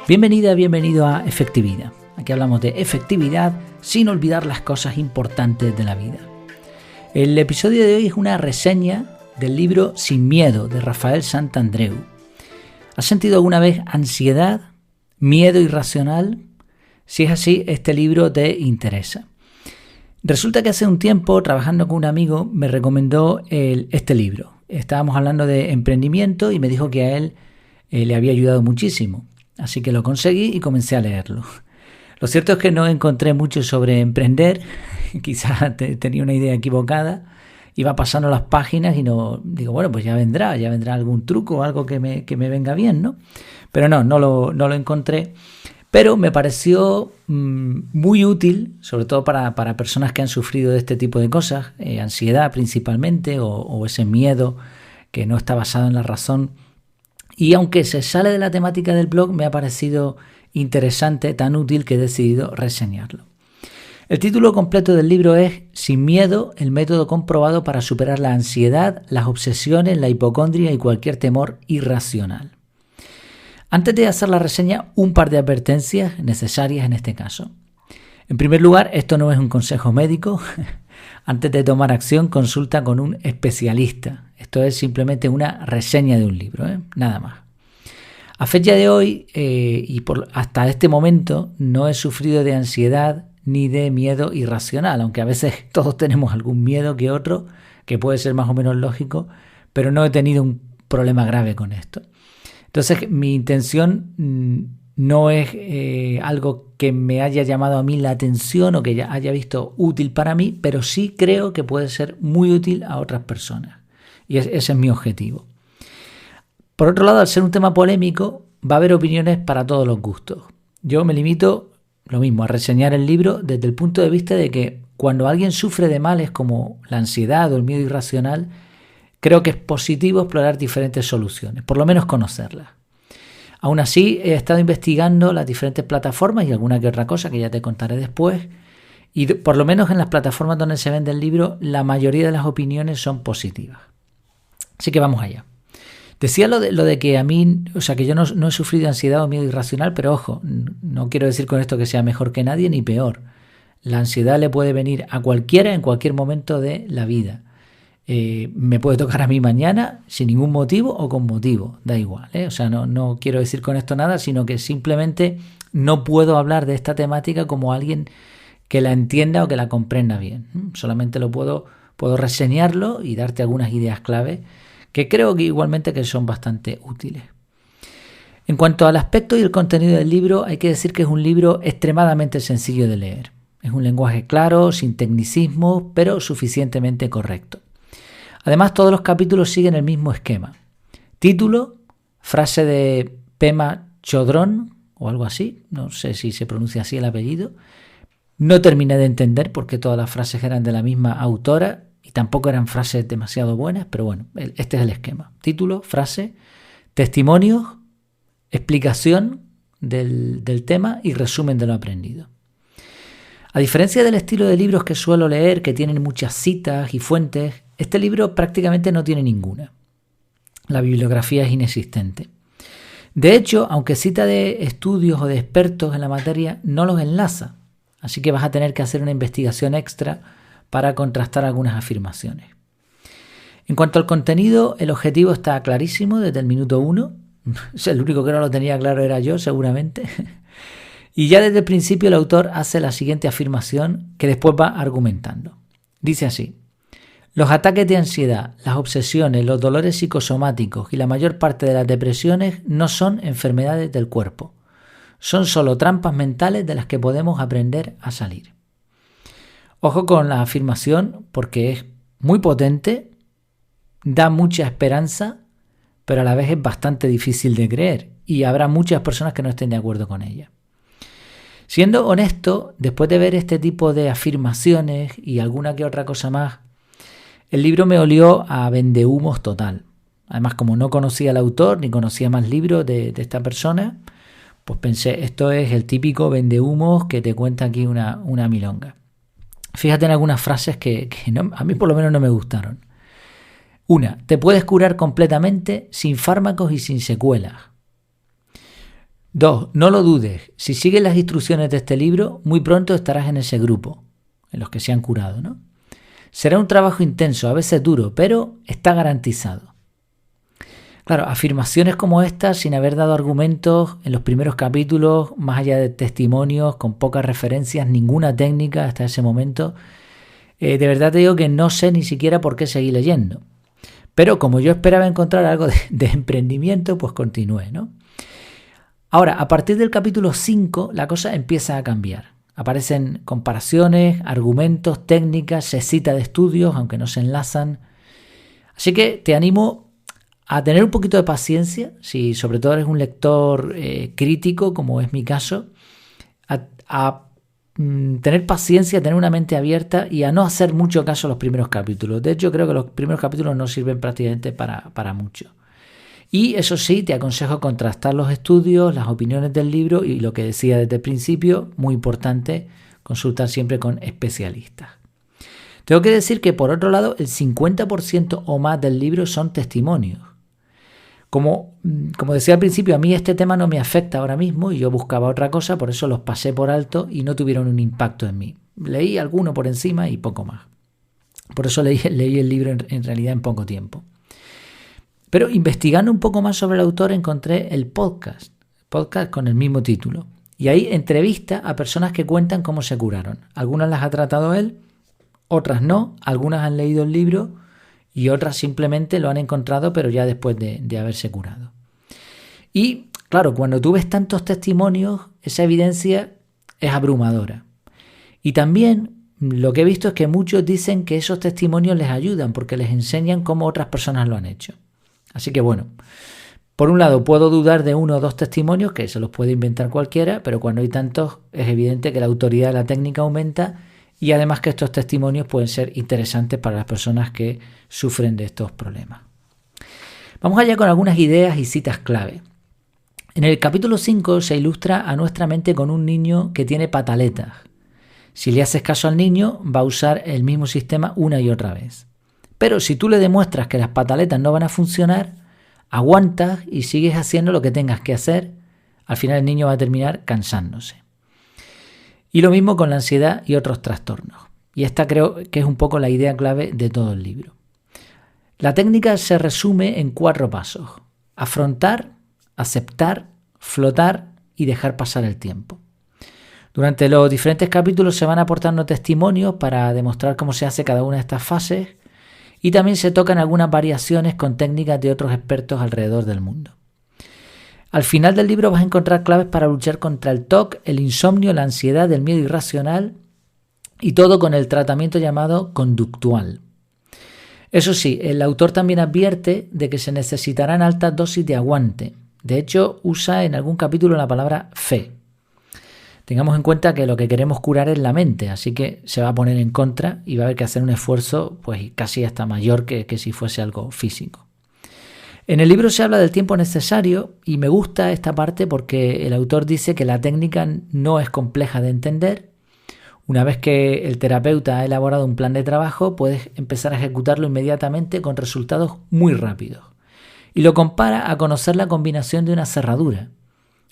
Bienvenida, bienvenido a Efectividad. Aquí hablamos de efectividad sin olvidar las cosas importantes de la vida. El episodio de hoy es una reseña del libro Sin miedo de Rafael Santandreu. ¿Has sentido alguna vez ansiedad, miedo irracional? Si es así, este libro te interesa. Resulta que hace un tiempo, trabajando con un amigo, me recomendó este libro. Estábamos hablando de emprendimiento y me dijo que a él le había ayudado muchísimo. Así que lo conseguí y comencé a leerlo. Lo cierto es que no encontré mucho sobre emprender. Quizás tenía una idea equivocada. Iba pasando las páginas y no digo, bueno, pues ya vendrá algún truco o algo que me venga bien, ¿no? Pero no lo encontré. Pero me pareció muy útil, sobre todo para personas que han sufrido de este tipo de cosas, ansiedad principalmente, o ese miedo que no está basado en la razón. Y aunque se sale de la temática del blog, me ha parecido interesante, tan útil que he decidido reseñarlo. El título completo del libro es Sin miedo, el método comprobado para superar la ansiedad, las obsesiones, la hipocondria y cualquier temor irracional. Antes de hacer la reseña, un par de advertencias necesarias en este caso. En primer lugar, esto no es un consejo médico. Antes de tomar acción, consulta con un especialista. Esto es simplemente una reseña de un libro, nada más. A fecha de hoy hasta este momento no he sufrido de ansiedad ni de miedo irracional, aunque a veces todos tenemos algún miedo que otro, que puede ser más o menos lógico, pero no he tenido un problema grave con esto. Entonces, mi intención no es algo que me haya llamado a mí la atención o que ya haya visto útil para mí, pero sí creo que puede ser muy útil a otras personas. Y ese es mi objetivo. Por otro lado, al ser un tema polémico, va a haber opiniones para todos los gustos. Yo me limito, lo mismo, a reseñar el libro desde el punto de vista de que cuando alguien sufre de males como la ansiedad o el miedo irracional, creo que es positivo explorar diferentes soluciones, por lo menos conocerlas. Aún así, he estado investigando las diferentes plataformas y alguna que otra cosa que ya te contaré después. Y por lo menos en las plataformas donde se vende el libro, la mayoría de las opiniones son positivas. Así que vamos allá. Decía lo de que a mí, que yo no he sufrido ansiedad o miedo irracional, pero ojo, no quiero decir con esto que sea mejor que nadie ni peor. La ansiedad le puede venir a cualquiera en cualquier momento de la vida. Me puede tocar a mí mañana sin ningún motivo o con motivo, da igual, no quiero decir con esto nada, sino que simplemente no puedo hablar de esta temática como alguien que la entienda o que la comprenda bien. Solamente puedo reseñarlo y darte algunas ideas clave que creo que igualmente que son bastante útiles. En cuanto al aspecto y el contenido del libro, hay que decir que es un libro extremadamente sencillo de leer. Es un lenguaje claro, sin tecnicismos, pero suficientemente correcto. Además, todos los capítulos siguen el mismo esquema. Título, frase de Pema Chodron o algo así, no sé si se pronuncia así el apellido. No terminé de entender porque todas las frases eran de la misma autora y tampoco eran frases demasiado buenas, pero bueno, este es el esquema. Título, frase, testimonios, explicación del tema y resumen de lo aprendido. A diferencia del estilo de libros que suelo leer, que tienen muchas citas y fuentes, este libro prácticamente no tiene ninguna. La bibliografía es inexistente. De hecho, aunque cita de estudios o de expertos en la materia, no los enlaza. Así que vas a tener que hacer una investigación extra para contrastar algunas afirmaciones. En cuanto al contenido, el objetivo está clarísimo desde el minuto 1. El único que no lo tenía claro era yo, seguramente. Y ya desde el principio el autor hace la siguiente afirmación que después va argumentando. Dice así: los ataques de ansiedad, las obsesiones, los dolores psicosomáticos y la mayor parte de las depresiones no son enfermedades del cuerpo. Son solo trampas mentales de las que podemos aprender a salir. Ojo con la afirmación porque es muy potente, da mucha esperanza, pero a la vez es bastante difícil de creer y habrá muchas personas que no estén de acuerdo con ella. Siendo honesto, después de ver este tipo de afirmaciones y alguna que otra cosa más, el libro me olió a vendehumos total. Además, como no conocía al autor ni conocía más libros de esta persona, pues pensé, esto es el típico vendehumos que te cuenta aquí una milonga. Fíjate en algunas frases que a mí por lo menos no me gustaron. Te puedes curar completamente sin fármacos y sin secuelas. 2. No lo dudes. Si sigues las instrucciones de este libro, muy pronto estarás en ese grupo, en los que se han curado, ¿no? Será un trabajo intenso, a veces duro, pero está garantizado. Claro, afirmaciones como estas, sin haber dado argumentos en los primeros capítulos, más allá de testimonios, con pocas referencias, ninguna técnica hasta ese momento, de verdad te digo que no sé ni siquiera por qué seguir leyendo. Pero como yo esperaba encontrar algo de emprendimiento, pues continué, ¿no? Ahora, a partir del capítulo 5, la cosa empieza a cambiar. Aparecen comparaciones, argumentos, técnicas, se cita de estudios, aunque no se enlazan. Así que te animo a tener un poquito de paciencia, si sobre todo eres un lector crítico, como es mi caso, a tener paciencia, tener una mente abierta y a no hacer mucho caso a los primeros capítulos. De hecho, creo que los primeros capítulos no sirven prácticamente para mucho. Y eso sí, te aconsejo contrastar los estudios, las opiniones del libro y lo que decía desde el principio, muy importante, consultar siempre con especialistas. Tengo que decir que por otro lado, el 50% o más del libro son testimonios. Como decía al principio, a mí este tema no me afecta ahora mismo y yo buscaba otra cosa, por eso los pasé por alto y no tuvieron un impacto en mí. Leí alguno por encima y poco más. Por eso leí el libro en realidad en poco tiempo. Pero investigando un poco más sobre el autor encontré el podcast con el mismo título. Y ahí entrevista a personas que cuentan cómo se curaron. Algunas las ha tratado él, otras no, algunas han leído el libro y otras simplemente lo han encontrado pero ya después de haberse curado. Y claro, cuando tú ves tantos testimonios, esa evidencia es abrumadora. Y también lo que he visto es que muchos dicen que esos testimonios les ayudan porque les enseñan cómo otras personas lo han hecho. Así que bueno, por un lado puedo dudar de 1 o 2 testimonios, que se los puede inventar cualquiera, pero cuando hay tantos es evidente que la autoridad de la técnica aumenta y además que estos testimonios pueden ser interesantes para las personas que sufren de estos problemas. Vamos allá con algunas ideas y citas clave. En el capítulo 5 se ilustra a nuestra mente con un niño que tiene pataletas. Si le haces caso al niño, va a usar el mismo sistema una y otra vez. Pero si tú le demuestras que las pataletas no van a funcionar, aguantas y sigues haciendo lo que tengas que hacer, al final el niño va a terminar cansándose. Y lo mismo con la ansiedad y otros trastornos. Y esta creo que es un poco la idea clave de todo el libro. La técnica se resume en 4 pasos: afrontar, aceptar, flotar y dejar pasar el tiempo. Durante los diferentes capítulos se van aportando testimonios para demostrar cómo se hace cada una de estas fases. Y también se tocan algunas variaciones con técnicas de otros expertos alrededor del mundo. Al final del libro vas a encontrar claves para luchar contra el TOC, el insomnio, la ansiedad, el miedo irracional y todo con el tratamiento llamado conductual. Eso sí, el autor también advierte de que se necesitarán altas dosis de aguante. De hecho, usa en algún capítulo la palabra fe. Tengamos en cuenta que lo que queremos curar es la mente, así que se va a poner en contra y va a haber que hacer un esfuerzo pues casi hasta mayor que si fuese algo físico. En el libro se habla del tiempo necesario y me gusta esta parte porque el autor dice que la técnica no es compleja de entender. Una vez que el terapeuta ha elaborado un plan de trabajo, puedes empezar a ejecutarlo inmediatamente con resultados muy rápidos. Y lo compara a conocer la combinación de una cerradura.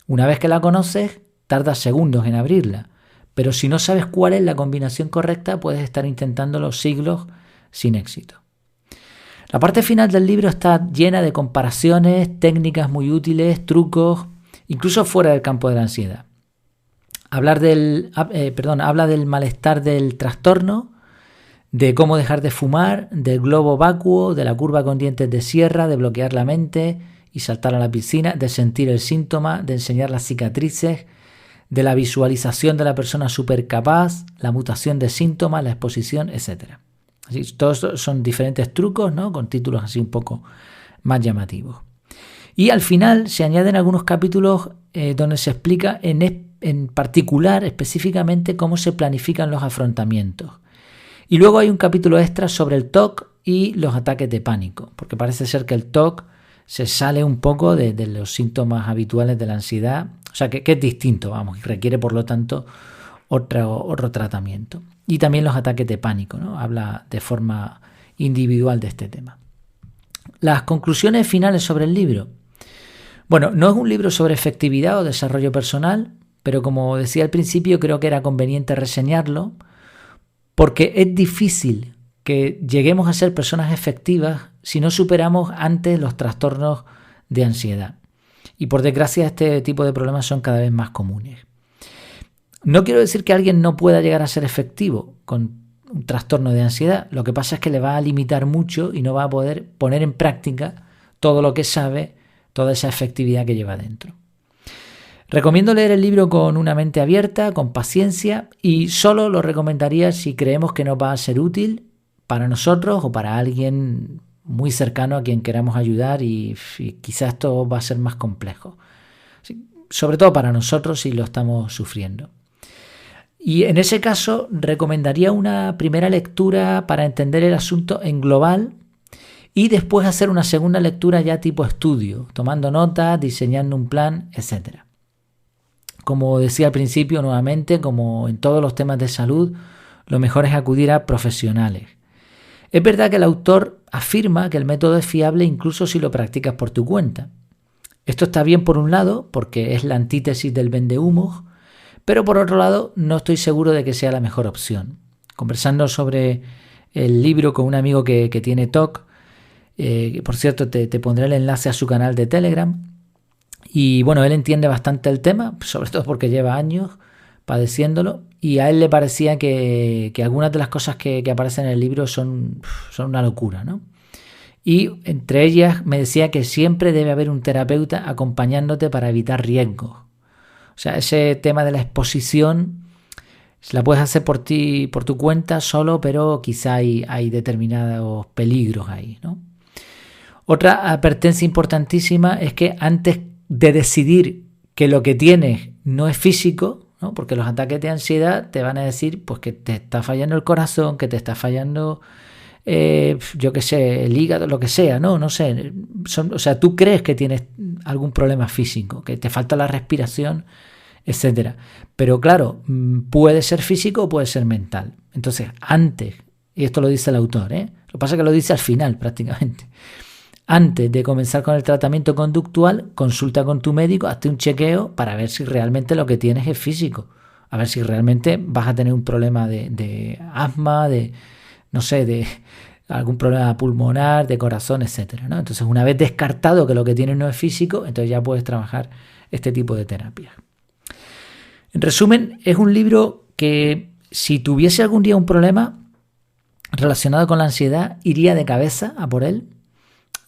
Una vez que la conoces, tardas segundos en abrirla, pero si no sabes cuál es la combinación correcta, puedes estar intentándolo siglos sin éxito. La parte final del libro está llena de comparaciones, técnicas muy útiles, trucos, incluso fuera del campo de la ansiedad. Habla del malestar del trastorno, de cómo dejar de fumar, del globo vacuo, de la curva con dientes de sierra, de bloquear la mente y saltar a la piscina, de sentir el síntoma, de enseñar las cicatrices, de la visualización de la persona supercapaz, la mutación de síntomas, la exposición, etc. Así, todos son diferentes trucos, ¿no? Con títulos así un poco más llamativos. Y al final se añaden algunos capítulos donde se explica en particular, específicamente, cómo se planifican los afrontamientos. Y luego hay un capítulo extra sobre el TOC y los ataques de pánico, porque parece ser que el TOC se sale un poco de los síntomas habituales de la ansiedad, o sea que es distinto, vamos, y requiere por lo tanto otro tratamiento. Y también los ataques de pánico, ¿no? Habla de forma individual de este tema. Las conclusiones finales sobre el libro. Bueno, no es un libro sobre efectividad o desarrollo personal, pero como decía al principio, creo que era conveniente reseñarlo porque es difícil que lleguemos a ser personas efectivas si no superamos antes los trastornos de ansiedad. Y por desgracia este tipo de problemas son cada vez más comunes. No quiero decir que alguien no pueda llegar a ser efectivo con un trastorno de ansiedad. Lo que pasa es que le va a limitar mucho y no va a poder poner en práctica todo lo que sabe, toda esa efectividad que lleva dentro. Recomiendo leer el libro con una mente abierta, con paciencia, y solo lo recomendaría si creemos que nos va a ser útil para nosotros o para alguien muy cercano a quien queramos ayudar y quizás esto va a ser más complejo. Sobre todo para nosotros si lo estamos sufriendo. Y en ese caso recomendaría una primera lectura para entender el asunto en global y después hacer una segunda lectura ya tipo estudio, tomando notas, diseñando un plan, etc. Como decía al principio, nuevamente, como en todos los temas de salud, lo mejor es acudir a profesionales. Es verdad que el autor afirma que el método es fiable incluso si lo practicas por tu cuenta. Esto está bien por un lado, porque es la antítesis del vendehumos, pero por otro lado no estoy seguro de que sea la mejor opción. Conversando sobre el libro con un amigo que tiene TOC, por cierto te pondré el enlace a su canal de Telegram, y bueno, él entiende bastante el tema, sobre todo porque lleva años padeciéndolo, y a él le parecía que algunas de las cosas que aparecen en el libro son una locura, ¿no? Y entre ellas me decía que siempre debe haber un terapeuta acompañándote para evitar riesgos. O sea, ese tema de la exposición la puedes hacer por ti, por tu cuenta solo, pero quizá hay determinados peligros ahí, ¿no? Otra advertencia importantísima es que antes de decidir que lo que tienes no es físico, ¿no? Porque los ataques de ansiedad te van a decir pues que te está fallando el corazón, que te está fallando, yo qué sé, el hígado, lo que sea, no sé. O sea, tú crees que tienes algún problema físico, que te falta la respiración, etcétera. Pero claro, puede ser físico o puede ser mental. Entonces, antes, y esto lo dice el autor, lo que pasa es que lo dice al final prácticamente. Antes de comenzar con el tratamiento conductual, consulta con tu médico, hazte un chequeo para ver si realmente lo que tienes es físico. A ver si realmente vas a tener un problema de asma, de algún problema pulmonar, de corazón, etcétera, ¿no? Entonces, una vez descartado que lo que tienes no es físico, entonces ya puedes trabajar este tipo de terapias. En resumen, es un libro que si tuviese algún día un problema relacionado con la ansiedad, iría de cabeza a por él.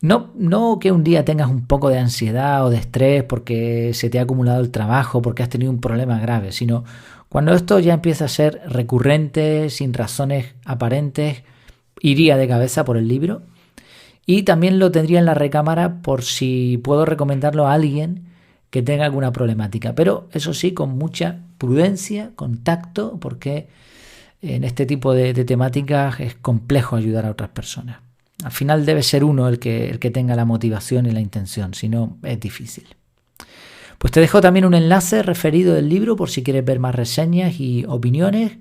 No que un día tengas un poco de ansiedad o de estrés porque se te ha acumulado el trabajo, porque has tenido un problema grave, sino cuando esto ya empieza a ser recurrente, sin razones aparentes, iría de cabeza por el libro. Y también lo tendría en la recámara por si puedo recomendarlo a alguien que tenga alguna problemática. Pero eso sí, con mucha prudencia, con tacto, porque en este tipo de temáticas es complejo ayudar a otras personas. Al final debe ser uno el que tenga la motivación y la intención, si no es difícil. Pues te dejo también un enlace referido del libro por si quieres ver más reseñas y opiniones,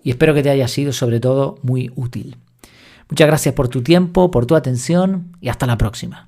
y espero que te haya sido sobre todo muy útil. Muchas gracias por tu tiempo, por tu atención y hasta la próxima.